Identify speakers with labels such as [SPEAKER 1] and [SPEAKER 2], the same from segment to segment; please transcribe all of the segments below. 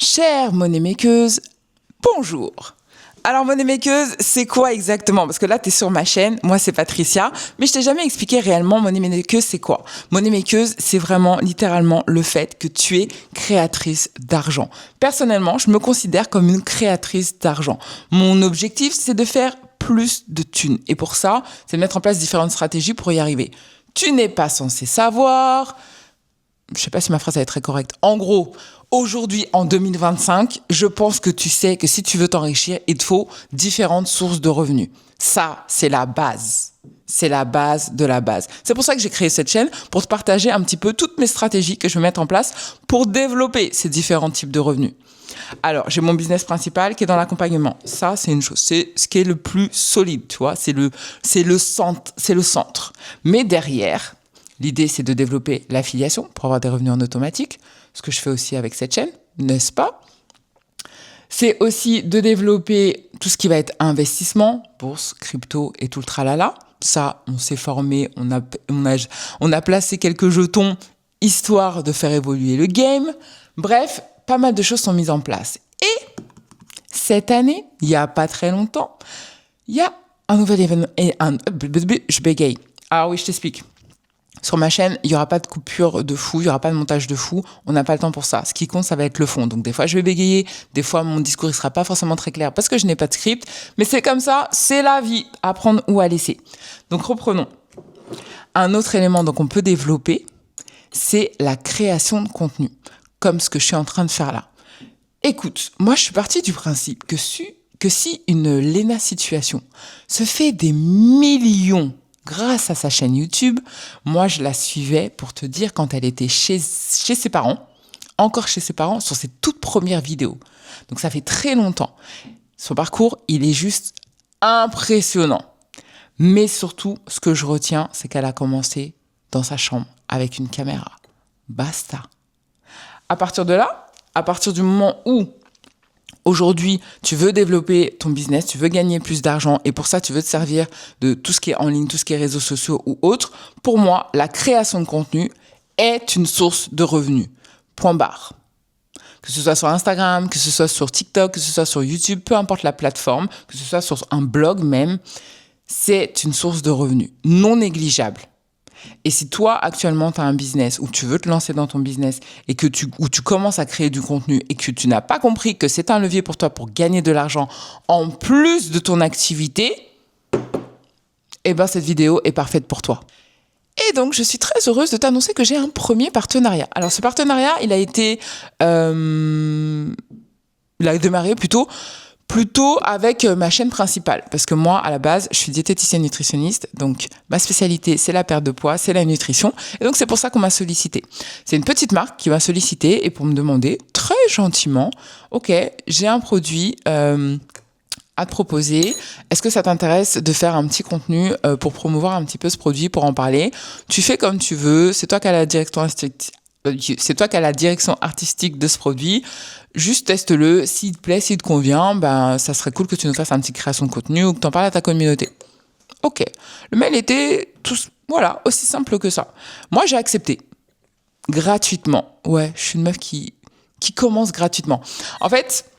[SPEAKER 1] Chère money makeuse, bonjour. Alors money makeuse, c'est quoi exactement? Parce que là, tu es sur ma chaîne, moi c'est Patricia, mais je t'ai jamais expliqué réellement money makeuse, c'est quoi? Money makeuse, c'est vraiment littéralement le fait que tu es créatrice d'argent. Personnellement, je me considère comme une créatrice d'argent. Mon objectif, c'est de faire plus de thunes. Et pour ça, c'est de mettre en place différentes stratégies pour y arriver. Tu n'es pas censé savoir... Je sais pas si ma phrase est très correcte. En gros, aujourd'hui, en 2025, je pense que tu sais que si tu veux t'enrichir, il te faut différentes sources de revenus. Ça, c'est la base. C'est la base de la base. C'est pour ça que j'ai créé cette chaîne, pour te partager un petit peu toutes mes stratégies que je vais mettre en place pour développer ces différents types de revenus. Alors, j'ai mon business principal qui est dans l'accompagnement. Ça, c'est une chose. C'est ce qui est le plus solide, tu vois. C'est le centre. Mais derrière... L'idée, c'est de développer l'affiliation pour avoir des revenus en automatique, ce que je fais aussi avec cette chaîne, n'est-ce pas? C'est aussi de développer tout ce qui va être investissement, bourse, crypto et tout le tralala. Ça, on s'est formé, on a placé quelques jetons histoire de faire évoluer le game. Bref, pas mal de choses sont mises en place. Et cette année, il n'y a pas très longtemps, il y a un nouvel événement. Je bégaye. Ah oui, je t'explique. Sur ma chaîne, il n'y aura pas de coupure de fou, il n'y aura pas de montage de fou, on n'a pas le temps pour ça. Ce qui compte, ça va être le fond. Donc des fois, je vais bégayer, des fois, mon discours ne sera pas forcément très clair parce que je n'ai pas de script, mais c'est comme ça, c'est la vie, à prendre ou à laisser. Donc reprenons. Un autre élément donc, qu'on peut développer, c'est la création de contenu, comme ce que je suis en train de faire là. Écoute, moi, je suis partie du principe que si une Léna Situation se fait des millions grâce à sa chaîne YouTube, moi je la suivais pour te dire quand elle était chez ses parents, encore chez ses parents, sur ses toutes premières vidéos. Donc ça fait très longtemps. Son parcours, il est juste impressionnant. Mais surtout, ce que je retiens, c'est qu'elle a commencé dans sa chambre avec une caméra. Basta. À partir de là, à partir du moment où aujourd'hui, tu veux développer ton business, tu veux gagner plus d'argent et pour ça, tu veux te servir de tout ce qui est en ligne, tout ce qui est réseaux sociaux ou autres. Pour moi, la création de contenu est une source de revenus. Point barre. Que ce soit sur Instagram, que ce soit sur TikTok, que ce soit sur YouTube, peu importe la plateforme, que ce soit sur un blog même, c'est une source de revenus non négligeable. Et si toi, actuellement, tu as un business où tu veux te lancer dans ton business et où tu commences à créer du contenu et que tu n'as pas compris que c'est un levier pour toi pour gagner de l'argent en plus de ton activité, eh ben, cette vidéo est parfaite pour toi. Et donc, je suis très heureuse de t'annoncer que j'ai un premier partenariat. Alors, ce partenariat, il a démarré plutôt avec ma chaîne principale. Parce que moi, à la base, je suis diététicienne nutritionniste. Donc, ma spécialité, c'est la perte de poids, c'est la nutrition. Et donc, c'est pour ça qu'on m'a sollicité. C'est une petite marque qui m'a sollicité et pour me demander très gentiment, OK, j'ai un produit à te proposer. Est-ce que ça t'intéresse de faire un petit contenu pour promouvoir un petit peu ce produit, pour en parler? Tu fais comme tu veux. C'est toi qui as la direction artistique de ce produit. Juste teste-le. S'il te plaît, s'il te convient, ben, ça serait cool que tu nous fasses une petite création de contenu ou que tu en parles à ta communauté. OK. Le mail était aussi simple que ça. Moi, j'ai accepté. Gratuitement. Ouais, je suis une meuf qui commence gratuitement. En fait,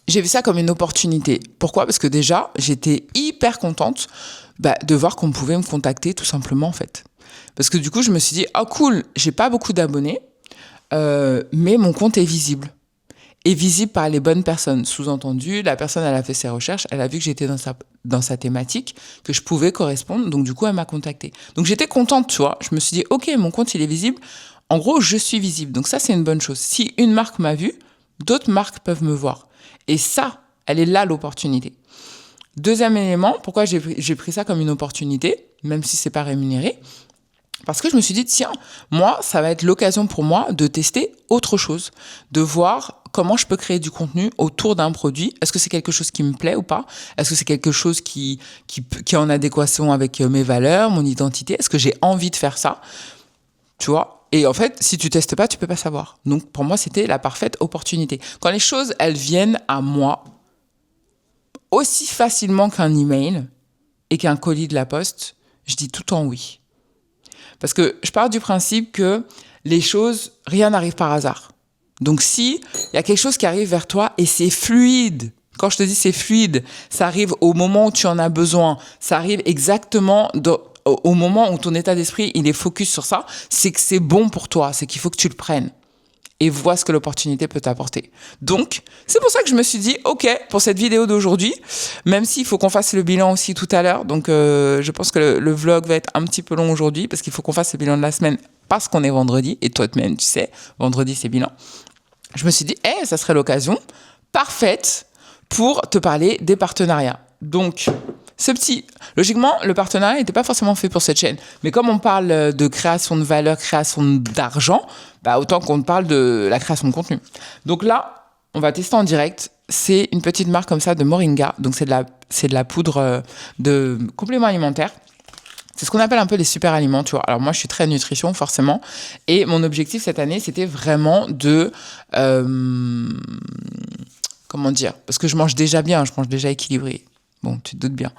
[SPEAKER 1] j'ai vu ça comme une opportunité. Pourquoi? Parce que déjà, j'étais hyper contente de voir qu'on pouvait me contacter tout simplement, en fait. Parce que du coup, je me suis dit, ah cool, j'ai pas beaucoup d'abonnés, mais mon compte est visible. Et visible par les bonnes personnes. Sous-entendu, la personne, elle a fait ses recherches, elle a vu que j'étais dans sa thématique, que je pouvais correspondre, donc du coup, elle m'a contactée. Donc j'étais contente, tu vois. Je me suis dit, OK, mon compte, il est visible. En gros, je suis visible. Donc ça, c'est une bonne chose. Si une marque m'a vue, d'autres marques peuvent me voir. Et ça, elle est là, l'opportunité. Deuxième élément, pourquoi j'ai pris ça comme une opportunité, même si c'est pas rémunéré? Parce que je me suis dit, tiens, moi, ça va être l'occasion pour moi de tester autre chose, de voir comment je peux créer du contenu autour d'un produit. Est-ce que c'est quelque chose qui me plaît ou pas? Est-ce que c'est quelque chose qui est en adéquation avec mes valeurs, mon identité? Est-ce que j'ai envie de faire ça? Tu vois? Et en fait, si tu testes pas, tu peux pas savoir. Donc, pour moi, c'était la parfaite opportunité. Quand les choses, elles viennent à moi aussi facilement qu'un email et qu'un colis de la poste, je dis tout en oui. Parce que je pars du principe que les choses, rien n'arrive par hasard. Donc, si il y a quelque chose qui arrive vers toi et c'est fluide, quand je te dis c'est fluide, ça arrive au moment où tu en as besoin, ça arrive exactement au moment où ton état d'esprit, il est focus sur ça, c'est que c'est bon pour toi, c'est qu'il faut que tu le prennes et vois ce que l'opportunité peut t'apporter. Donc, c'est pour ça que je me suis dit, OK, pour cette vidéo d'aujourd'hui, même s'il faut qu'on fasse le bilan aussi tout à l'heure, donc je pense que le vlog va être un petit peu long aujourd'hui parce qu'il faut qu'on fasse le bilan de la semaine parce qu'on est vendredi, et toi-même, tu sais, vendredi, c'est bilan. Je me suis dit, ça serait l'occasion parfaite pour te parler des partenariats. Donc, logiquement, le partenariat n'était pas forcément fait pour cette chaîne. Mais comme on parle de création de valeur, création d'argent, autant qu'on parle de la création de contenu. Donc là, on va tester en direct. C'est une petite marque comme ça de Moringa. Donc, c'est de la poudre de complément alimentaire. C'est ce qu'on appelle un peu les super aliments, tu vois. Alors moi, je suis très nutrition, forcément. Et mon objectif cette année, c'était vraiment de... comment dire ? Parce que je mange déjà bien, je mange déjà équilibré. Bon, tu te doutes bien.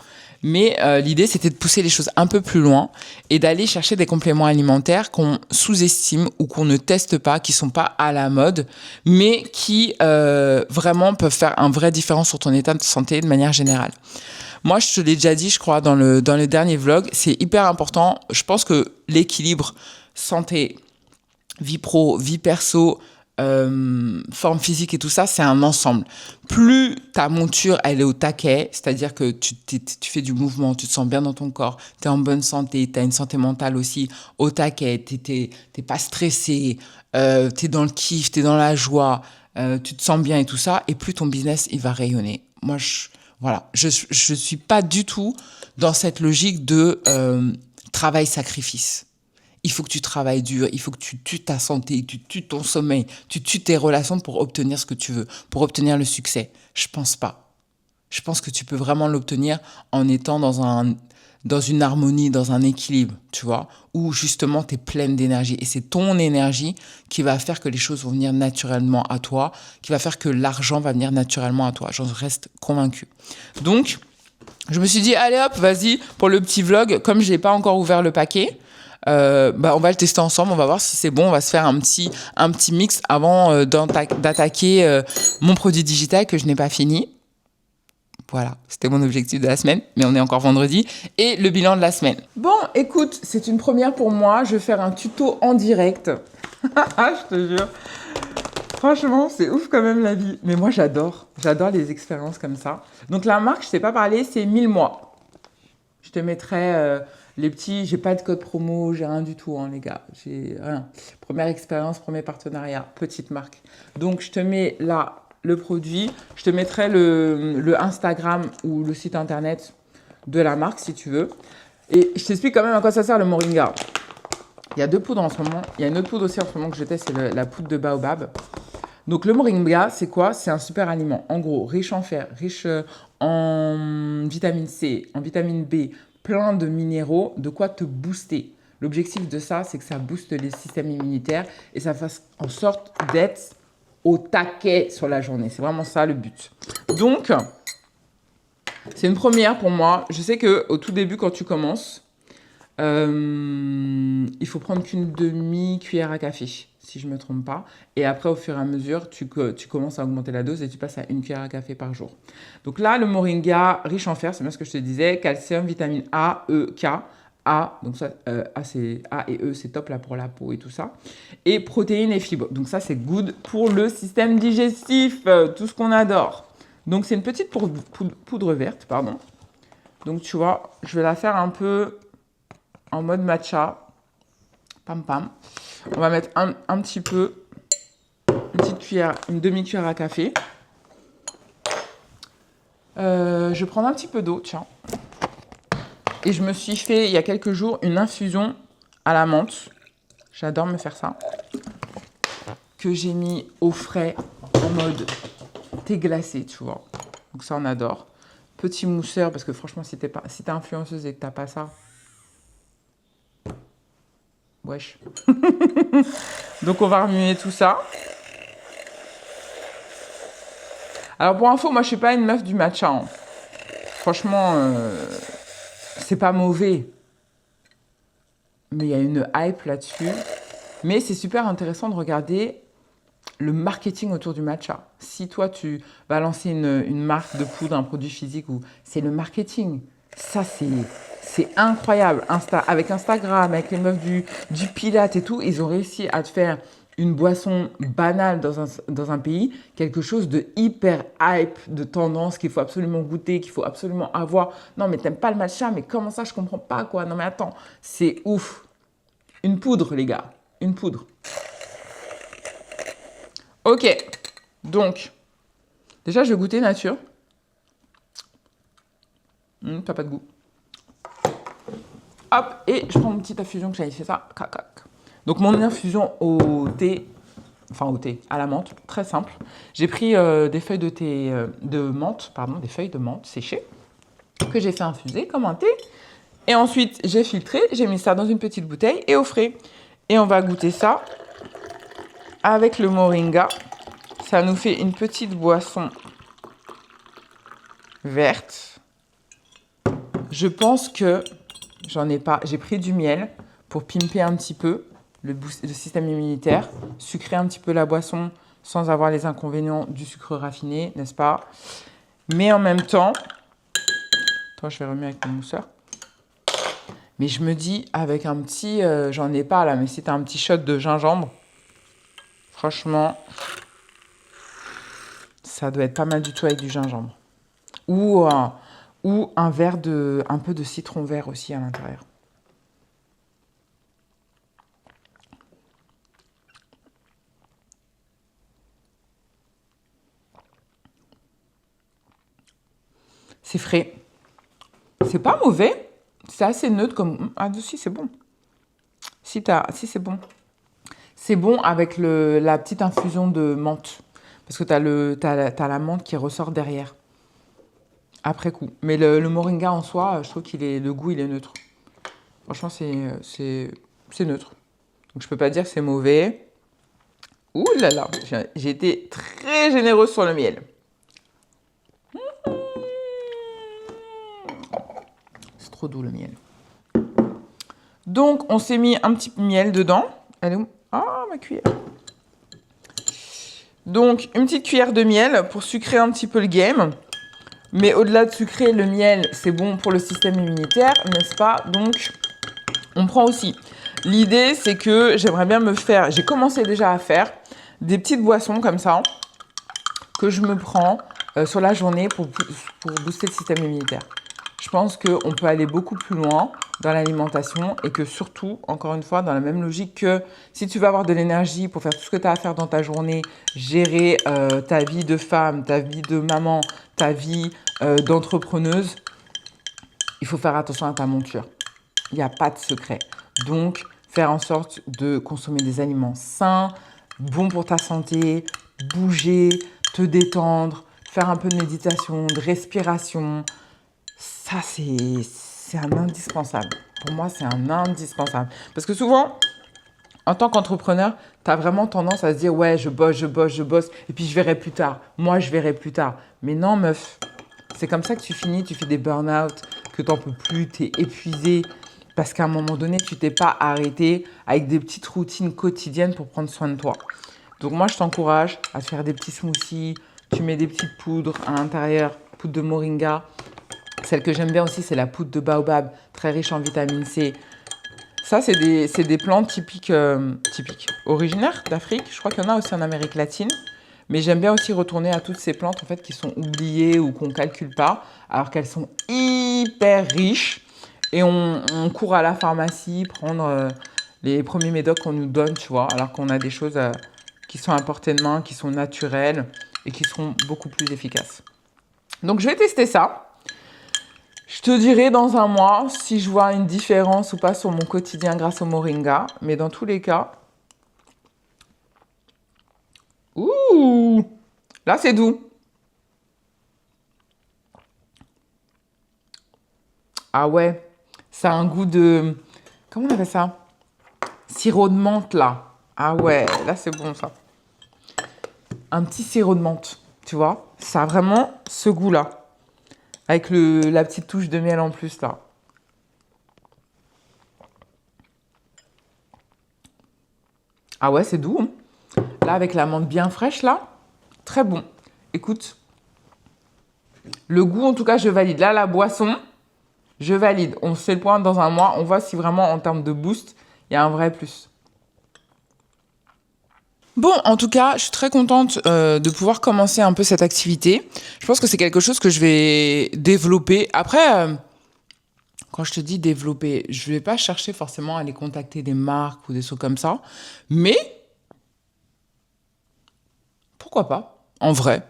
[SPEAKER 1] Mais l'idée, c'était de pousser les choses un peu plus loin et d'aller chercher des compléments alimentaires qu'on sous-estime ou qu'on ne teste pas, qui ne sont pas à la mode, mais qui vraiment peuvent faire une vraie différence sur ton état de santé de manière générale. Moi, je te l'ai déjà dit, je crois, dans le dernier vlog, c'est hyper important. Je pense que l'équilibre santé, vie pro, vie perso, forme physique et tout ça, c'est un ensemble. Plus ta monture, elle est au taquet, c'est-à-dire que tu fais du mouvement, tu te sens bien dans ton corps, tu es en bonne santé, tu as une santé mentale aussi au taquet, t'es pas stressé, tu es dans le kiff, tu es dans la joie, tu te sens bien et tout ça, et plus ton business, il va rayonner. Moi, je suis pas du tout dans cette logique de travail-sacrifice. Il faut que tu travailles dur, il faut que tu tues ta santé, tu tues ton sommeil, tu tues tes relations pour obtenir ce que tu veux, pour obtenir le succès. Je pense pas. Je pense que tu peux vraiment l'obtenir en étant dans une harmonie, dans un équilibre, tu vois, où justement tu es pleine d'énergie. Et c'est ton énergie qui va faire que les choses vont venir naturellement à toi, qui va faire que l'argent va venir naturellement à toi. J'en reste convaincue. Donc, je me suis dit, allez hop, vas-y, pour le petit vlog, comme je n'ai pas encore ouvert le paquet, on va le tester ensemble, on va voir si c'est bon, on va se faire un petit mix avant d'attaquer mon produit digital que je n'ai pas fini. Voilà, c'était mon objectif de la semaine, mais on est encore vendredi, et le bilan de la semaine. Bon, écoute, c'est une première pour moi, je vais faire un tuto en direct. Je te jure. Franchement, c'est ouf quand même la vie. Mais moi, j'adore les expériences comme ça. Donc la marque, je ne t'ai pas parlé, c'est 1000 mois. Je te mettrai... les petits, j'ai pas de code promo, j'ai rien du tout, hein, les gars. J'ai rien. Première expérience, premier partenariat, petite marque. Donc, je te mets là le produit. Je te mettrai le Instagram ou le site internet de la marque, si tu veux. Et je t'explique quand même à quoi ça sert le Moringa. Il y a 2 poudres en ce moment. Il y a une autre poudre aussi en ce moment que je teste, c'est la poudre de baobab. Donc, le Moringa, c'est quoi? C'est un super aliment. En gros, riche en fer, riche en vitamine C, en vitamine B, plein de minéraux, de quoi te booster. L'objectif de ça, c'est que ça booste les systèmes immunitaires et ça fasse en sorte d'être au taquet sur la journée. C'est vraiment ça le but. Donc, c'est une première pour moi. Je sais qu'au tout début, quand tu commences, il faut prendre qu'une demi-cuillère à café, si je ne me trompe pas. Et après, au fur et à mesure, tu commences à augmenter la dose et tu passes à 1 cuillère à café par jour. Donc là, le Moringa, riche en fer, c'est bien ce que je te disais, calcium, vitamine A, E, K. A, donc ça, A et E, c'est top là pour la peau et tout ça. Et protéines et fibres. Donc ça, c'est good pour le système digestif, tout ce qu'on adore. Donc c'est une petite poudre verte, pardon. Donc tu vois, je vais la faire un peu en mode matcha. Pam pam. On va mettre un petit peu, une petite cuillère, une demi-cuillère à café. Je vais prendre un petit peu d'eau, tiens. Et je me suis fait, il y a quelques jours, une infusion à la menthe. J'adore me faire ça. Que j'ai mis au frais en mode thé glacé, tu vois. Donc ça, on adore. Petit mousseur, parce que franchement, si t'es influenceuse et que t'as pas ça, wesh. Donc on va remuer tout ça. Alors pour info, moi je suis pas une meuf du matcha. Hein. Franchement, c'est pas mauvais. Mais il y a une hype là-dessus. Mais c'est super intéressant de regarder le marketing autour du matcha. Si toi, tu vas lancer une marque de poudre, un produit physique, c'est le marketing. Ça, c'est incroyable. Avec Instagram, avec les meufs du Pilate et tout, ils ont réussi à te faire une boisson banale dans un pays, quelque chose de hyper hype, de tendance qu'il faut absolument goûter, qu'il faut absolument avoir. Non, mais t'aimes pas le matcha, mais comment ça, je comprends pas, quoi. Non, mais attends, c'est ouf. Une poudre, les gars. Une poudre. Ok. Donc, déjà, je vais goûter nature. T'as pas de goût. Hop, et je prends mon petit infusion que j'avais fait ça. Cac. Donc, mon infusion au thé, à la menthe, très simple. J'ai pris des feuilles de menthe séchées, que j'ai fait infuser comme un thé. Et ensuite, j'ai filtré, j'ai mis ça dans une petite bouteille et au frais. Et on va goûter ça avec le moringa. Ça nous fait une petite boisson verte. Je pense que j'en ai pas. J'ai pris du miel pour pimper un petit peu le système immunitaire, sucrer un petit peu la boisson sans avoir les inconvénients du sucre raffiné, n'est-ce pas? Mais en même temps, attends, je vais remuer avec mon mousseur. Mais je me dis, avec un petit, j'en ai pas là, mais c'est un petit shot de gingembre. Franchement, ça doit être pas mal du tout avec du gingembre. Ou un verre un peu de citron vert aussi à l'intérieur. C'est frais. C'est pas mauvais. C'est assez neutre comme... Ah, si, c'est bon. Si, c'est bon. C'est bon avec la petite infusion de menthe. Parce que t'as la menthe qui ressort derrière. Après coup. Mais le moringa en soi, je trouve le goût, il est neutre. Franchement, c'est neutre. Donc, je peux pas dire que c'est mauvais. Ouh là là, j'ai été très généreuse sur le miel. C'est trop doux le miel. Donc, on s'est mis un petit miel dedans. Elle est où? Ah, ma cuillère. Donc, une petite cuillère de miel pour sucrer un petit peu le game. Mais au-delà de sucrer, le miel, c'est bon pour le système immunitaire, n'est-ce pas? Donc, on prend aussi. L'idée, c'est que j'aimerais bien j'ai commencé déjà à faire des petites boissons comme ça, que je me prends sur la journée pour booster le système immunitaire. Je pense qu'on peut aller beaucoup plus loin dans l'alimentation et que surtout, encore une fois, dans la même logique que si tu veux avoir de l'énergie pour faire tout ce que tu as à faire dans ta journée, gérer ta vie de femme, ta vie de maman, ta vie d'entrepreneuse, il faut faire attention à ta monture. Il n'y a pas de secret. Donc, faire en sorte de consommer des aliments sains, bons pour ta santé, bouger, te détendre, faire un peu de méditation, de respiration. Ça, c'est un indispensable. Pour moi, c'est un indispensable. Parce que souvent, en tant qu'entrepreneur, tu as vraiment tendance à se dire « Ouais, je bosse, et puis je verrai plus tard. Moi, je verrai plus tard. » Mais non, meuf. C'est comme ça que tu finis, tu fais des burn-out, que tu n'en peux plus, tu es épuisé. Parce qu'à un moment donné, tu t'es pas arrêté avec des petites routines quotidiennes pour prendre soin de toi. Donc moi, je t'encourage à te faire des petits smoothies. Tu mets des petites poudres à l'intérieur, poudre de moringa. Celle que j'aime bien aussi, c'est la poudre de baobab, très riche en vitamine C. Ça, c'est des plantes typiques, originaires d'Afrique. Je crois qu'il y en a aussi en Amérique latine. Mais j'aime bien aussi retourner à toutes ces plantes en fait, qui sont oubliées ou qu'on ne calcule pas, alors qu'elles sont hyper riches. Et on court à la pharmacie prendre les premiers médocs qu'on nous donne, tu vois, alors qu'on a des choses qui sont à portée de main, qui sont naturelles et qui seront beaucoup plus efficaces. Donc, je vais tester ça. Je te dirai dans un mois si je vois une différence ou pas sur mon quotidien grâce au moringa. Mais dans tous les cas... Ouh! Là, c'est doux. Ah ouais, ça a un goût de... Comment on appelle ça? Sirop de menthe, là. Ah ouais, là, c'est bon, ça. Un petit sirop de menthe, tu vois? Ça a vraiment ce goût-là. Avec la petite touche de miel en plus, là. Ah ouais, c'est doux. Hein. Là, avec la menthe bien fraîche, là, très bon. Écoute, le goût, en tout cas, je valide. Là, la boisson, je valide. On se fait le point dans un mois. On voit si vraiment, en termes de boost, il y a un vrai plus. Bon, en tout cas, je suis très contente de pouvoir commencer un peu cette activité. Je pense que c'est quelque chose que je vais développer. Après, quand je te dis développer, je vais pas chercher forcément à aller contacter des marques ou des trucs comme ça. Mais, pourquoi pas? En vrai.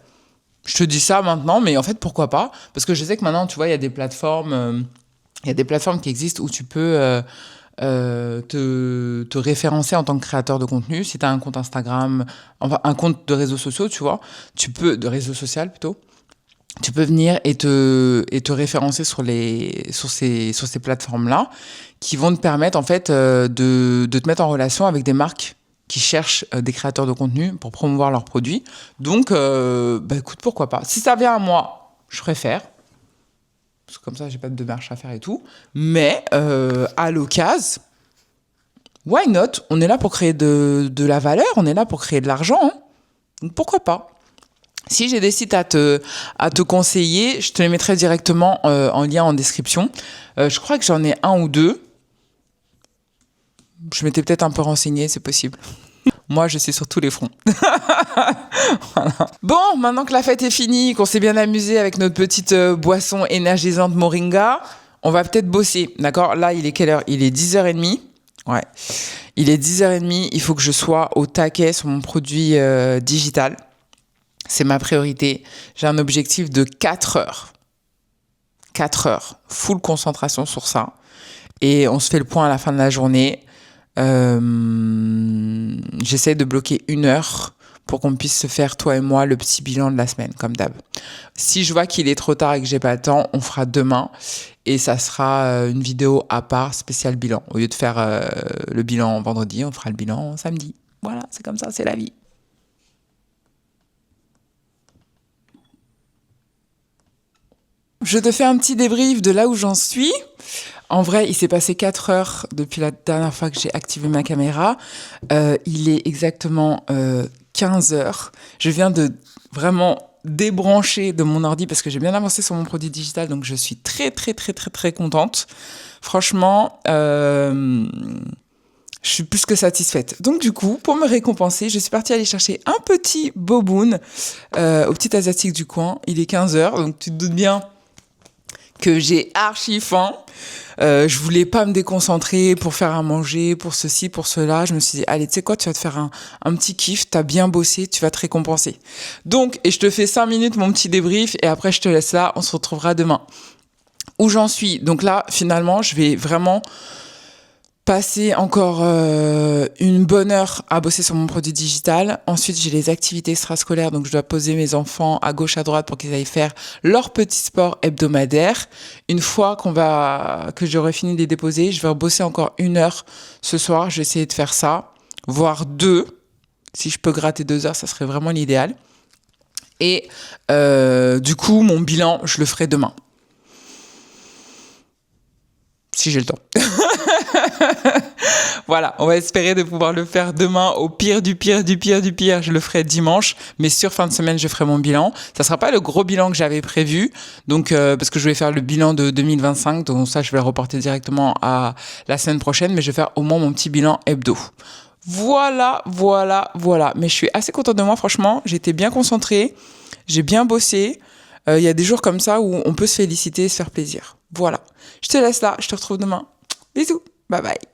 [SPEAKER 1] Je te dis ça maintenant, mais en fait, pourquoi pas? Parce que je sais que maintenant, tu vois, il y a des plateformes, qui existent où tu peux te référencer en tant que créateur de contenu. Si tu as un compte Instagram, enfin un compte de réseaux sociaux, tu vois, de réseau social plutôt, tu peux venir et te référencer sur ces plateformes-là qui vont te permettre en fait de te mettre en relation avec des marques qui cherchent des créateurs de contenu pour promouvoir leurs produits. Donc, écoute, pourquoi pas. Si ça vient à moi, je préfère. Parce que comme ça, j'ai pas de démarche à faire et tout. Mais à l'occasion, why not? On est là pour créer de la valeur, on est là pour créer de l'argent. Hein. Donc pourquoi pas? Si j'ai des sites à te conseiller, je te les mettrai directement en lien en description. Je crois que j'en ai un ou deux. Je m'étais peut-être un peu renseignée, c'est possible. Moi, je suis sur tous les fronts. Voilà. Bon, maintenant que la fête est finie, qu'on s'est bien amusé avec notre petite boisson énergisante Moringa, on va peut-être bosser, d'accord? Là, il est quelle heure? Il est 10h30. Ouais. Il est 10h30, il faut que je sois au taquet sur mon produit digital. C'est ma priorité. J'ai un objectif de 4 heures. 4 heures. Full concentration sur ça. Et on se fait le point à la fin de la journée. J'essaie de bloquer 1 heure pour qu'on puisse se faire, toi et moi, le petit bilan de la semaine, comme d'hab. Si je vois qu'il est trop tard et que j'ai pas le temps, on fera demain. Et ça sera une vidéo à part, spécial bilan. Au lieu de faire le bilan vendredi, on fera le bilan samedi. Voilà, c'est comme ça, c'est la vie. Je te fais un petit débrief de là où j'en suis. En vrai, il s'est passé 4 heures depuis la dernière fois que j'ai activé ma caméra. Il est exactement 15 heures. Je viens de vraiment débrancher de mon ordi parce que j'ai bien avancé sur mon produit digital, donc je suis très, très, très, très, très contente. Franchement, je suis plus que satisfaite. Donc du coup, pour me récompenser, je suis partie aller chercher un petit boboon au petit asiatique du coin. Il est 15 heures, donc tu te doutes bien que j'ai archi faim. Je voulais pas me déconcentrer pour faire à manger, pour ceci, pour cela. Je me suis dit, allez, tu sais quoi, tu vas te faire un petit kiff, t'as bien bossé, tu vas te récompenser. Donc, et je te fais 5 minutes mon petit débrief et après je te laisse là, on se retrouvera demain. Où j'en suis? Donc là, finalement, je vais vraiment passer encore une bonne heure à bosser sur mon produit digital. Ensuite, j'ai les activités extrascolaires, donc je dois poser mes enfants à gauche, à droite pour qu'ils aillent faire leur petit sport hebdomadaire. Une fois que j'aurai fini de les déposer, je vais bosser encore 1 heure ce soir. Je vais essayer de faire ça, voire 2. Si je peux gratter 2 heures, ça serait vraiment l'idéal. Et du coup, mon bilan, je le ferai demain. Si j'ai le temps. Voilà, on va espérer de pouvoir le faire demain. Au pire du pire, je le ferai dimanche. Mais sur fin de semaine, je ferai mon bilan. Ça sera pas le gros bilan que j'avais prévu. Donc, parce que je vais faire le bilan de 2025. Donc ça, je vais le reporter directement à la semaine prochaine. Mais je vais faire au moins mon petit bilan hebdo. Voilà. Mais je suis assez contente de moi, franchement. J'étais bien concentrée. J'ai bien bossé. Il y a des jours comme ça où on peut se féliciter et se faire plaisir. Voilà. Je te laisse là. Je te retrouve demain. Bisous. Bye bye.